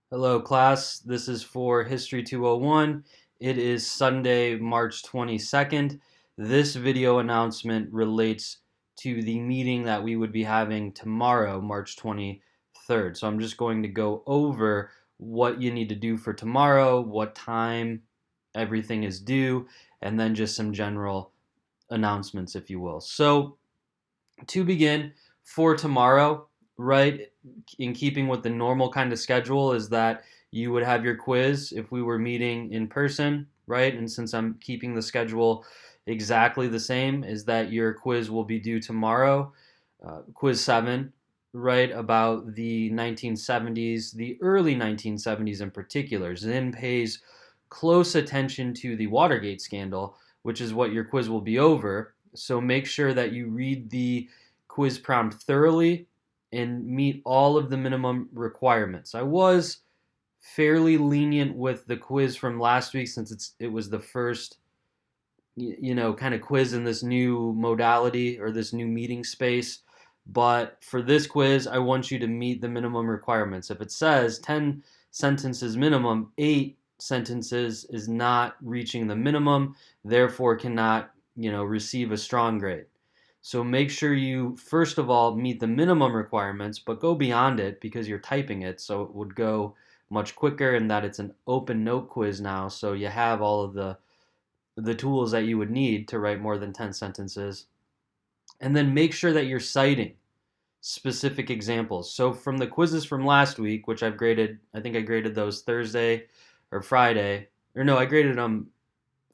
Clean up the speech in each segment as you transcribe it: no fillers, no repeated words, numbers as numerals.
Hello, class. This is for History 201. It is Sunday, March 22nd. This video announcement relates to the meeting that we would be having tomorrow, March 23rd. So I'm just going to go over what you need to do for tomorrow, what time everything is due, and then just some general announcements, if you will. So to begin, for tomorrow, right, in keeping with the normal kind of schedule, is that you would have your quiz if we were meeting in person, right? And since I'm keeping the schedule exactly the same, is that your quiz will be due tomorrow, quiz 7, right, about the 1970s, the early 1970s in particular. Zinn pays close attention to the Watergate scandal, which is what your quiz will be over. So make sure that you read the quiz prompt thoroughly and meet all of the minimum requirements. I was fairly lenient with the quiz from last week since it was the first kind of quiz in this new modality or this new meeting space. But for this quiz, I want you to meet the minimum requirements. If it says 10 sentences minimum, 8 sentences is not reaching the minimum, therefore cannot, receive a strong grade. So make sure you, first of all, meet the minimum requirements, but go beyond it because you're typing it, so it would go much quicker, and that it's an open note quiz now, so you have all of the tools that you would need to write more than 10 sentences. And then make sure that you're citing specific examples. So from the quizzes from last week, which I've graded, I think I graded those Thursday or Friday, or no, I graded them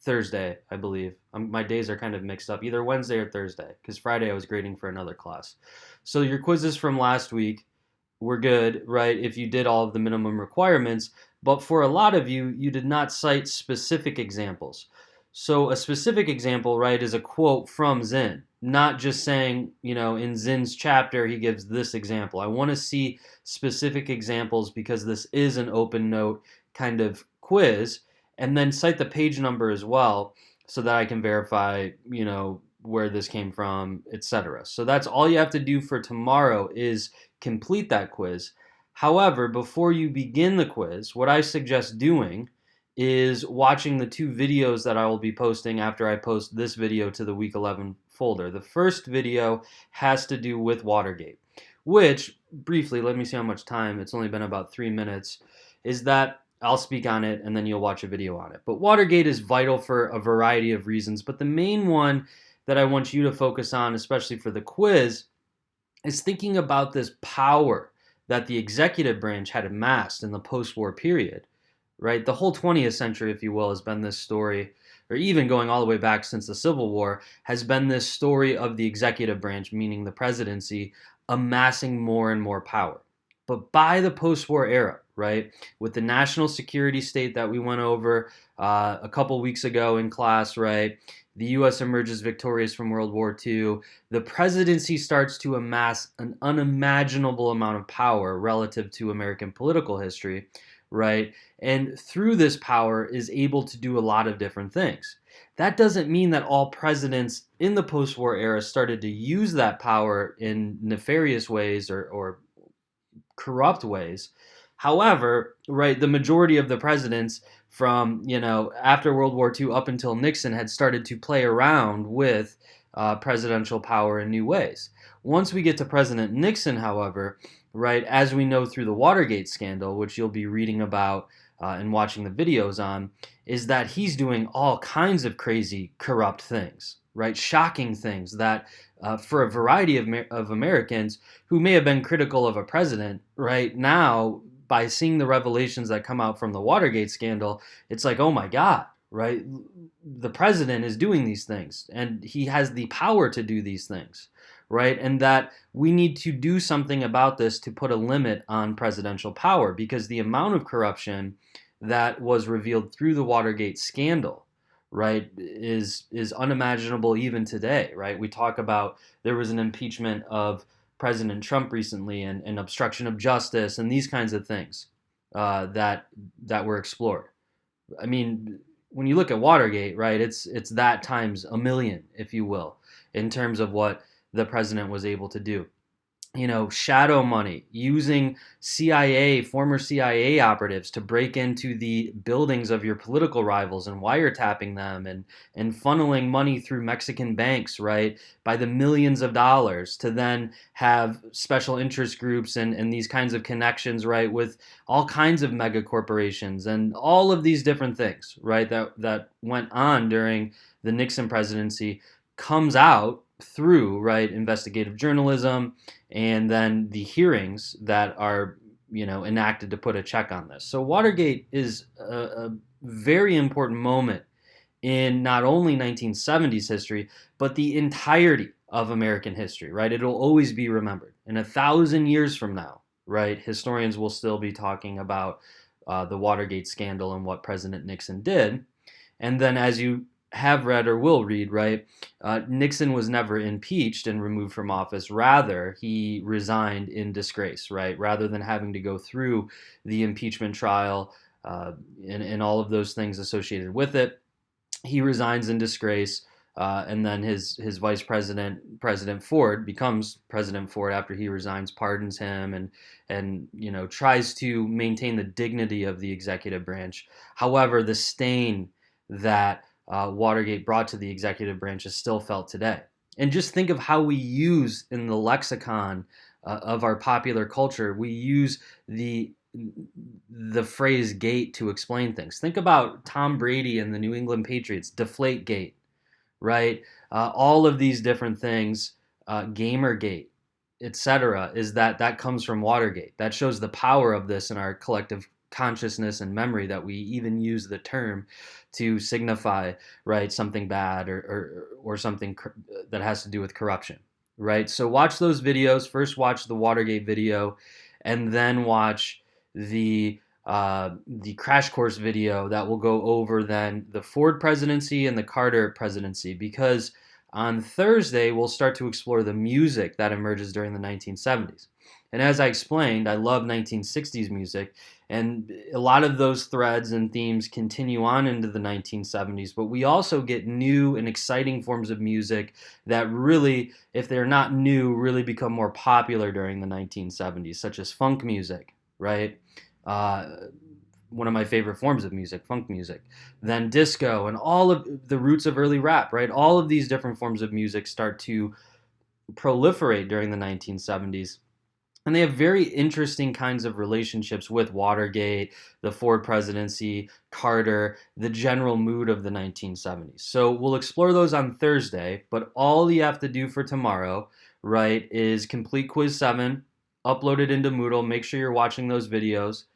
Thursday, I believe. My days are kind of mixed up, either Wednesday or Thursday, because Friday I was grading for another class. So your quizzes from last week were good, right, if you did all of the minimum requirements, but for a lot of you, you did not cite specific examples. So a specific example, right, is a quote from Zinn, not just saying, in Zinn's chapter, he gives this example. I want to see specific examples because this is an open note kind of quiz, and then cite the page number as well so that I can verify, where this came from, etc. So that's all you have to do for tomorrow is complete that quiz. However, before you begin the quiz, what I suggest doing is watching the 2 videos that I will be posting after I post this video to the week 11 folder. The first video has to do with Watergate, which, briefly, let me see how much time, it's only been about 3 minutes, is that I'll speak on it and then you'll watch a video on it. But Watergate is vital for a variety of reasons, but the main one that I want you to focus on, especially for the quiz, is thinking about this power that the executive branch had amassed in the post-war period, right? The whole 20th century, if you will, has been this story, or even going all the way back since the Civil War, has been this story of the executive branch, meaning the presidency, amassing more and more power. But by the post-war era, right, with the national security state that we went over a couple weeks ago in class, right, the U.S. emerges victorious from World War II. The presidency starts to amass an unimaginable amount of power relative to American political history, right? And through this power is able to do a lot of different things. That doesn't mean that all presidents in the post-war era started to use that power in nefarious ways or corrupt ways. However, right, the majority of the presidents from, after World War II up until Nixon had started to play around with presidential power in new ways. Once we get to President Nixon, however, right, as we know through the Watergate scandal, which you'll be reading about and watching the videos on, is that he's doing all kinds of crazy, corrupt things, right? Shocking things that for a variety of Americans who may have been critical of a president, right now, by seeing the revelations that come out from the Watergate scandal, it's like, oh my God, right? The president is doing these things and he has the power to do these things, right? And that we need to do something about this to put a limit on presidential power because the amount of corruption that was revealed through the Watergate scandal, right, is unimaginable even today, right? We talk about there was an impeachment of President Trump recently and obstruction of justice and these kinds of things that were explored. I mean, when you look at Watergate, right, it's that times a million, if you will, in terms of what the president was able to do. shadow money, using former CIA operatives to break into the buildings of your political rivals and wiretapping them, and funneling money through Mexican banks, right, by the millions of dollars, to then have special interest groups and these kinds of connections, right, with all kinds of mega corporations and all of these different things, right, that went on during the Nixon presidency, comes out through, right, investigative journalism and then the hearings that are enacted to put a check on this. So Watergate is a very important moment in not only 1970s history, but the entirety of American history, right? It'll always be remembered. In 1,000 years from now, right, historians will still be talking about the Watergate scandal and what President Nixon did. And then, as you have read or will read, right, Nixon was never impeached and removed from office. Rather, he resigned in disgrace, right, rather than having to go through the impeachment trial and all of those things associated with it. He resigns in disgrace. And then his vice president, President Ford, becomes President Ford after he resigns, pardons him, and tries to maintain the dignity of the executive branch. However, the stain that Watergate brought to the executive branch is still felt today. And just think of how we use in the lexicon of our popular culture, we use the phrase gate to explain things. Think about Tom Brady and the New England Patriots, deflate gate, right? All of these different things, Gamergate, etc., is that comes from Watergate. That shows the power of this in our collective consciousness and memory, that we even use the term to signify, right, something bad or something that has to do with corruption, right? So watch those videos. First, watch the Watergate video, and then watch the crash course video that will go over then the Ford presidency and the Carter presidency, because on Thursday we'll start to explore the music that emerges during the 1970s. And as I explained, I love 1960s music, and a lot of those threads and themes continue on into the 1970s, but we also get new and exciting forms of music that really, if they're not new, really become more popular during the 1970s, such as funk music, right? One of my favorite forms of music, funk music, then disco, and all of the roots of early rap, right? All of these different forms of music start to proliferate during the 1970s. And they have very interesting kinds of relationships with Watergate, the Ford presidency, Carter, the general mood of the 1970s. So we'll explore those on Thursday, but all you have to do for tomorrow, right, is complete Quiz 7, upload it into Moodle, make sure you're watching those videos,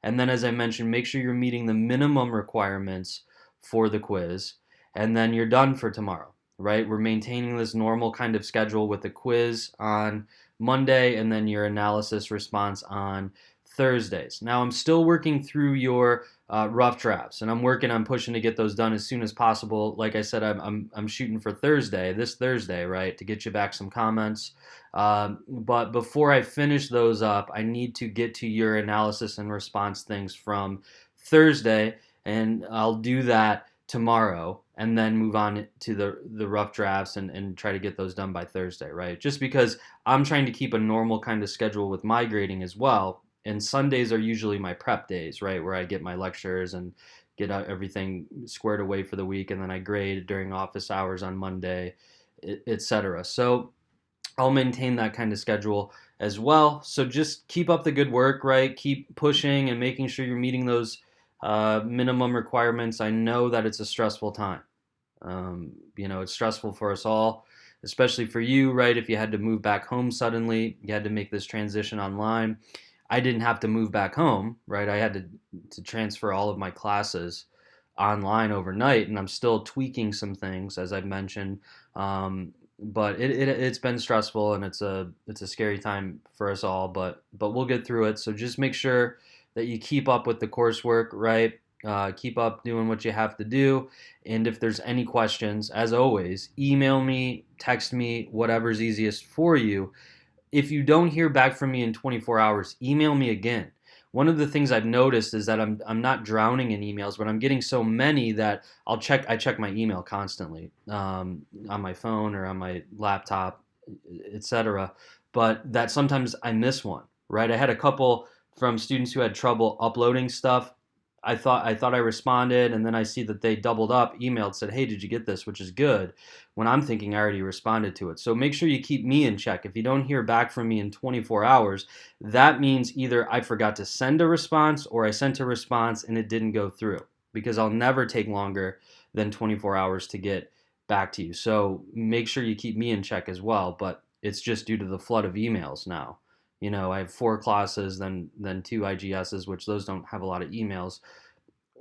and then, as I mentioned, make sure you're meeting the minimum requirements for the quiz, and then you're done for tomorrow, right? We're maintaining this normal kind of schedule with the quiz on Monday and then your analysis response on Thursdays. Now, I'm still working through your rough drafts, and I'm working on pushing to get those done as soon as possible. Like I said, I'm shooting for this Thursday, right, to get you back some comments. But before I finish those up, I need to get to your analysis and response things from Thursday, and I'll do that tomorrow, and then move on to the rough drafts and try to get those done by Thursday, right? Just because I'm trying to keep a normal kind of schedule with my grading as well. And Sundays are usually my prep days, right, where I get my lectures and get everything squared away for the week, and then I grade during office hours on Monday, etc. So I'll maintain that kind of schedule as well. So just keep up the good work, right? Keep pushing and making sure you're meeting those minimum requirements. I know that it's a stressful time. It's stressful for us all, especially for you, right? If you had to move back home suddenly, you had to make this transition online. I didn't have to move back home, right? I had to transfer all of my classes online overnight, and I'm still tweaking some things, as I've mentioned. But it's been stressful, and it's a scary time for us all. But we'll get through it. So just make sure that you keep up with the coursework, right? Keep up doing what you have to do. And if there's any questions, as always, email me, text me, whatever's easiest for you. If you don't hear back from me in 24 hours, email me again. One of the things I've noticed is that I'm not drowning in emails, but I'm getting so many that I check my email constantly on my phone or on my laptop, etc. but that sometimes I miss one, right? I had a couple from students who had trouble uploading stuff. I thought I responded, and then I see that they doubled up, emailed, said, "Hey, did you get this?" Which is good when I'm thinking I already responded to it. So make sure you keep me in check. If you don't hear back from me in 24 hours, that means either I forgot to send a response or I sent a response and it didn't go through, because I'll never take longer than 24 hours to get back to you. So make sure you keep me in check as well. But it's just due to the flood of emails now. I have 4 classes, then 2 IGSs, which those don't have a lot of emails.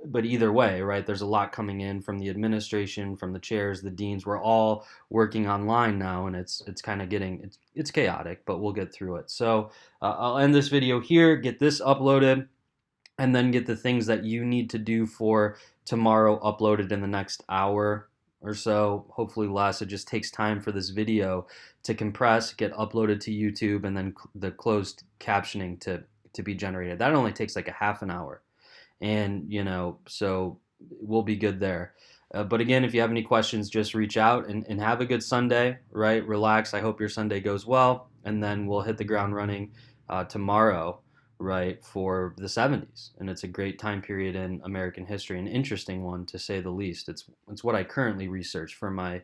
But either way, right? There's a lot coming in from the administration, from the chairs, the deans. We're all working online now, and it's kind of getting it's chaotic, but we'll get through it. So I'll end this video here. Get this uploaded, and then get the things that you need to do for tomorrow uploaded in the next hour or so, hopefully less. It just takes time for this video to compress, get uploaded to YouTube, and then the closed captioning to be generated. That only takes like a half an hour, and so we'll be good there. But again, if you have any questions, just reach out, and have a good Sunday, right? Relax. I hope your Sunday goes well, and then we'll hit the ground running tomorrow, right, for the 70s. And it's a great time period in American history, an interesting one to say the least. It's what I currently research for my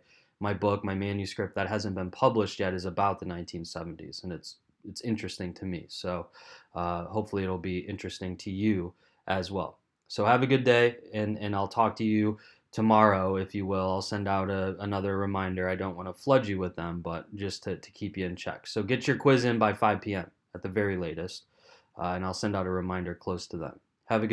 book. My manuscript that hasn't been published yet is about the 1970s, and it's interesting to me. So hopefully it'll be interesting to you as well. So have a good day, and I'll talk to you tomorrow, if you will. I'll send out another reminder. I don't want to flood you with them, but just to keep you in check. So get your quiz in by 5 p.m. at the very latest, and I'll send out a reminder close to then.